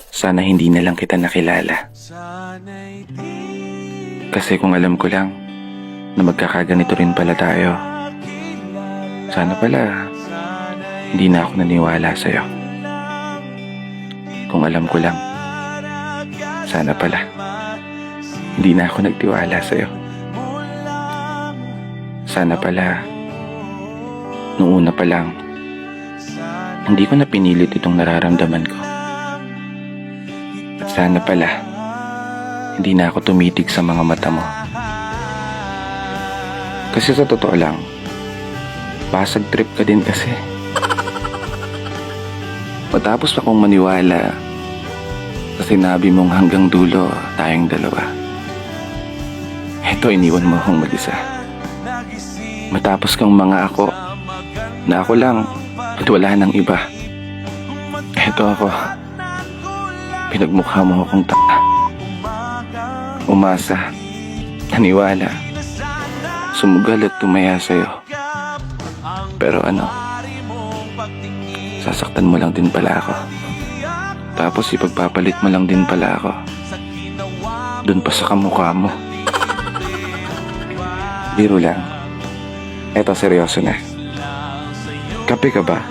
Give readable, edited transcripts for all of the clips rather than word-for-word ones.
Sana hindi na lang kita nakilala. Kasi kung alam ko lang na magkakaganito rin pala tayo, sana pala hindi na ako naniwala sa'yo. Kung alam ko lang, sana pala hindi na ako nagtiwala sa'yo. Sana pala nung una pa lang, hindi ko na pinilit itong nararamdaman ko. At sana pala hindi na ako tumitig sa mga mata mo. Kasi sa totoo lang, basag trip ka din kasi. Matapos akong maniwala sa sinabi mong hanggang dulo tayong dalawa, eto iniwan mo akong mag-isa. Matapos kang mga ako na ako lang at wala nang iba, eto ako, pinagmukha mo akong umasa, naniwala, sumugal at tumaya sa'yo. Pero ano, sasaktan mo lang din pala ako. Tapos ipagpapalit mo lang din pala ako dun pa sa kamukha mo. Biro lang. Eto, seryoso na. Kape ka ba?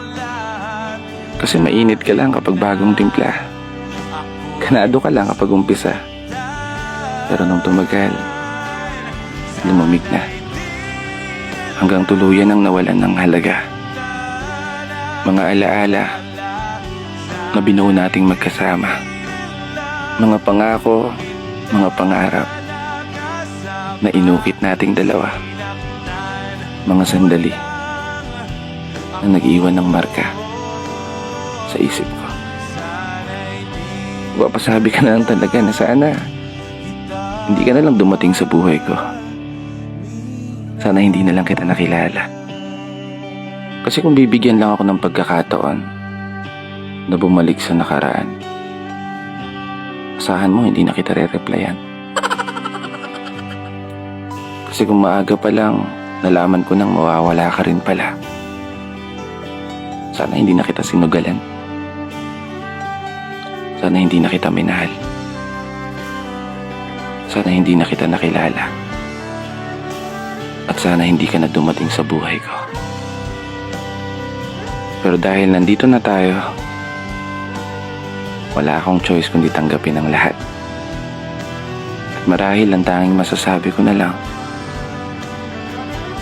Kasi mainit ka lang kapag bagong timpla. Ganado ka lang kapag umpisa. Pero nung tumagal, lumamig na. Hanggang tuluyan ang nawalan ng halaga. Mga alaala na binuo nating magkasama. Mga pangako, mga pangarap na inukit nating dalawa. Mga sandali na nag-iwan ng marka sa isip ko. Papasabi ka na lang talaga na sana hindi ka na lang dumating sa buhay ko. Sana hindi na lang kita nakilala. Kasi kung bibigyan lang ako ng pagkakataon na bumalik sa nakaraan, asahan mo hindi na kita re-replyan. Kasi kung maaga pa lang nalaman ko nang mawawala ka rin pala, sana hindi na kita sinugalan. Sana hindi na kita minahal. Sana hindi na kita nakilala. At sana hindi ka na dumating sa buhay ko. Pero dahil nandito na tayo, wala akong choice kundi tanggapin ang lahat. At marahil ang tanging masasabi ko na lang,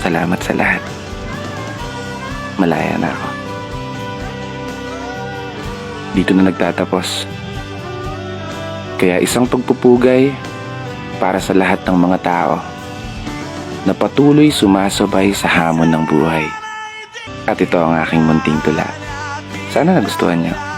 salamat sa lahat. Malaya na ako. Dito na nagtatapos. Kaya isang pagpupugay para sa lahat ng mga tao na patuloy sumasabay sa hamon ng buhay. At ito ang aking munting tula. Sana nagustuhan niyo.